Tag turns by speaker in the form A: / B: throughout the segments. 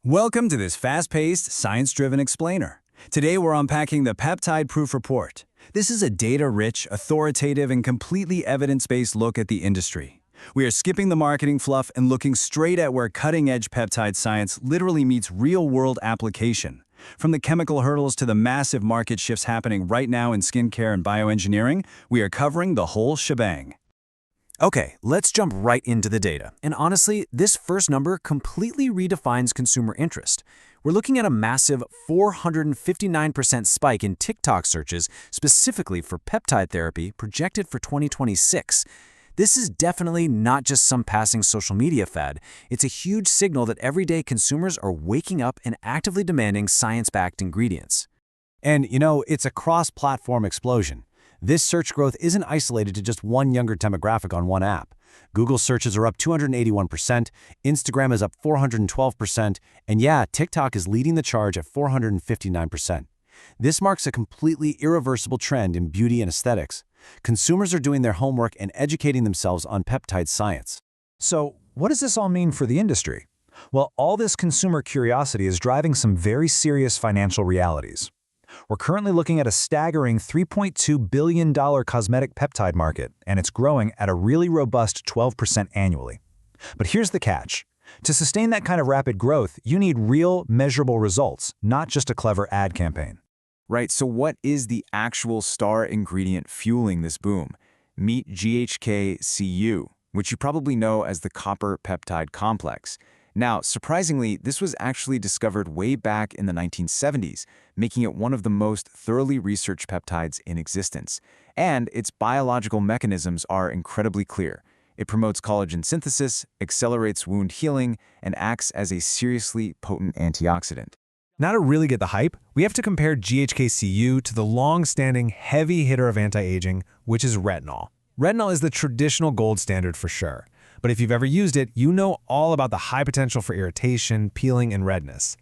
A: Welcome to this fast-paced, science-driven explainer. Today we're unpacking the Peptide Proof Report. This is a data-rich, authoritative, and completely evidence-based look at the industry. We are skipping the marketing fluff and looking straight at where cutting-edge peptide science literally meets real-world application. From the chemical hurdles to the massive market shifts happening right now in skincare and bioengineering, we are covering the whole shebang.
B: Okay, let's jump right into the data. And honestly, this first number completely redefines consumer interest. We're looking at a massive 459% spike in TikTok searches specifically for peptide therapy projected for 2026. This is definitely not just some passing social media fad. It's a huge signal that everyday consumers are waking up and actively demanding science-backed ingredients.
C: And, it's a cross-platform explosion. This search growth isn't isolated to just one younger demographic on one app. Google searches are up 281%, Instagram is up 412%, and yeah, TikTok is leading the charge at 459%. This marks a completely irreversible trend in beauty and aesthetics. Consumers are doing their homework and educating themselves on peptide science.
D: So, what does this all mean for the industry? Well, all this consumer curiosity is driving some very serious financial realities. We're currently looking at a staggering $3.2 billion cosmetic peptide market, and it's growing at a really robust 12% annually. But here's the catch. To sustain that kind of rapid growth, you need real, measurable results, not just a clever ad campaign.
E: Right, so what is the actual star ingredient fueling this boom? Meet GHK-Cu, which you probably know as the copper peptide complex. Now, surprisingly, this was actually discovered way back in the 1970s, making it one of the most thoroughly researched peptides in existence. And its biological mechanisms are incredibly clear. It promotes collagen synthesis, accelerates wound healing, and acts as a seriously potent antioxidant.
F: Now to really get the hype, we have to compare GHK-Cu to the long-standing heavy hitter of anti-aging, which is retinol. Retinol is the traditional gold standard for sure. But if you've ever used it, you know all about the high potential for irritation, peeling, and redness.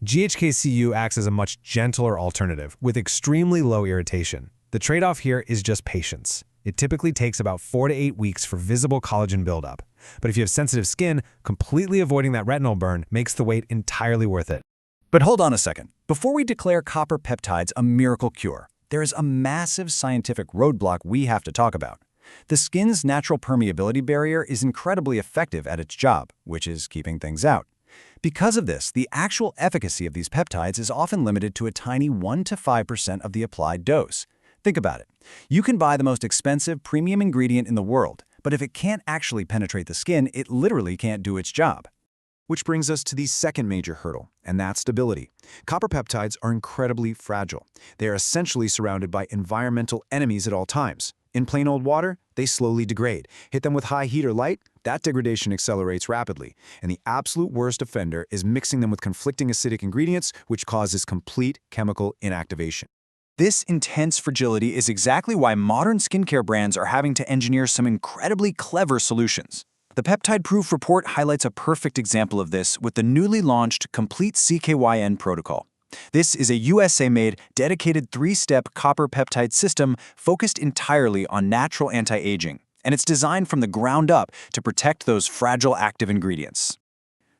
F: GHK-Cu acts as a much gentler alternative with extremely low irritation. The trade-off here is just patience. It typically takes about 4 to 8 weeks for visible collagen buildup. But if you have sensitive skin, completely avoiding that retinol burn makes the wait entirely worth it.
A: But hold on a second. Before we declare copper peptides a miracle cure, there is a massive scientific roadblock we have to talk about. The skin's natural permeability barrier is incredibly effective at its job, which is keeping things out. Because of this, the actual efficacy of these peptides is often limited to a tiny 1 to 5% of the applied dose. Think about it. You can buy the most expensive premium ingredient in the world, but if it can't actually penetrate the skin, it literally can't do its job.
G: Which brings us to the second major hurdle, and that's stability. Copper peptides are incredibly fragile. They are essentially surrounded by environmental enemies at all times. In plain old water, they slowly degrade. Hit them with high heat or light, that degradation accelerates rapidly. And the absolute worst offender is mixing them with conflicting acidic ingredients, which causes complete chemical inactivation.
A: This intense fragility is exactly why modern skincare brands are having to engineer some incredibly clever solutions. The Peptide Proof Report highlights a perfect example of this with the newly launched Complete CKYN protocol. This is a USA-made, dedicated 3-step copper peptide system focused entirely on natural anti-aging, and it's designed from the ground up to protect those fragile active ingredients.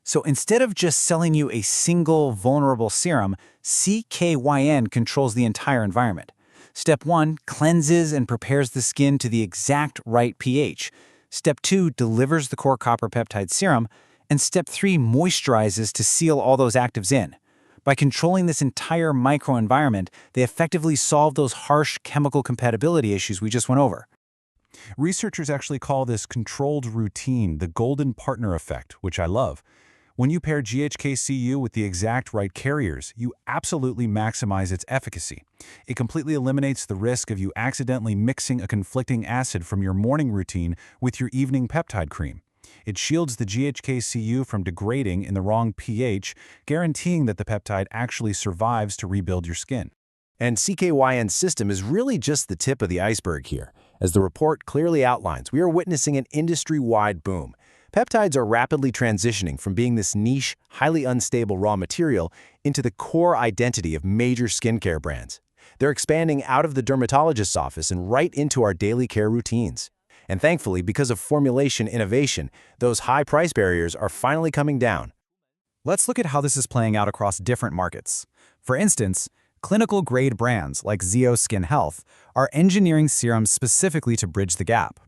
A: So instead of just selling you a single vulnerable serum, CKYN controls the entire environment. Step 1 cleanses and prepares the skin to the exact right pH. Step 2 delivers the core copper peptide serum, and Step 3 moisturizes to seal all those actives in. By controlling this entire microenvironment, they effectively solve those harsh chemical compatibility issues we just went over.
C: Researchers actually call this controlled routine the golden partner effect, which I love. When you pair GHK-Cu with the exact right carriers, you absolutely maximize its efficacy. It completely eliminates the risk of you accidentally mixing a conflicting acid from your morning routine with your evening peptide cream. It shields the GHK-Cu from degrading in the wrong pH, guaranteeing that the peptide actually survives to rebuild your skin.
B: And CKYN's system is really just the tip of the iceberg here. As the report clearly outlines, we are witnessing an industry-wide boom. Peptides are rapidly transitioning from being this niche, highly unstable raw material into the core identity of major skincare brands. They're expanding out of the dermatologist's office and right into our daily care routines. And thankfully, because of formulation innovation, those high price barriers are finally coming down. Let's look at how this is playing out across different markets. For instance, clinical-grade brands like Zeo Skin Health are engineering serums specifically to bridge the gap.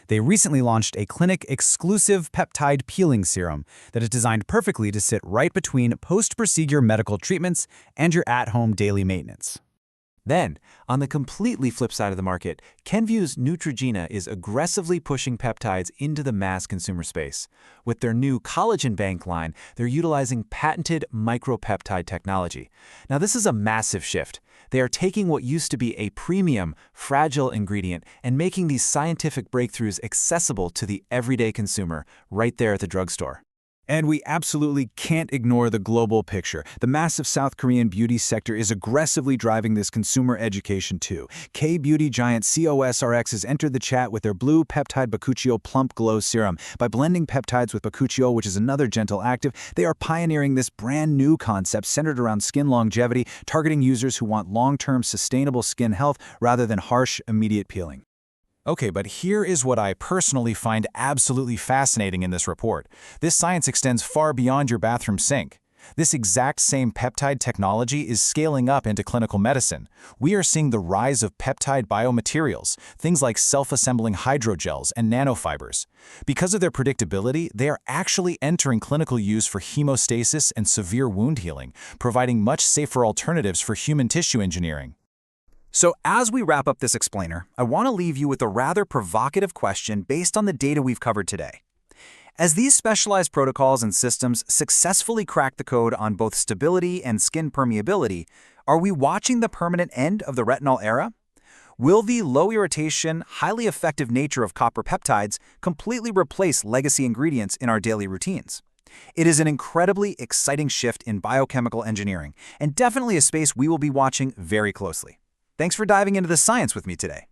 B: They recently launched a clinic-exclusive peptide peeling serum that is designed perfectly to sit right between post-procedure medical treatments and your at-home daily maintenance.
E: Then, on the completely flip side of the market, Kenvue's Neutrogena is aggressively pushing peptides into the mass consumer space. With their new Collagen Bank line, they're utilizing patented micropeptide technology. Now, this is a massive shift. They are taking what used to be a premium, fragile ingredient and making these scientific breakthroughs accessible to the everyday consumer right there at the drugstore.
A: And we absolutely can't ignore the global picture. The massive South Korean beauty sector is aggressively driving this consumer education too. K-beauty giant COSRX has entered the chat with their blue peptide Bakuchiol Plump Glow Serum. By blending peptides with Bakuchiol, which is another gentle active, they are pioneering this brand new concept centered around skin longevity, targeting users who want long-term sustainable skin health rather than harsh, immediate peeling. Okay, but here is what I personally find absolutely fascinating in this report. This science extends far beyond your bathroom sink. This exact same peptide technology is scaling up into clinical medicine. We are seeing the rise of peptide biomaterials, things like self-assembling hydrogels and nanofibers. Because of their predictability, they are actually entering clinical use for hemostasis and severe wound healing, providing much safer alternatives for human tissue engineering.
B: So as we wrap up this explainer, I want to leave you with a rather provocative question based on the data we've covered today. As these specialized protocols and systems successfully crack the code on both stability and skin permeability, are we watching the permanent end of the retinol era? Will the low irritation, highly effective nature of copper peptides completely replace legacy ingredients in our daily routines? It is an incredibly exciting shift in biochemical engineering, and definitely a space we will be watching very closely. Thanks for diving into the science with me today.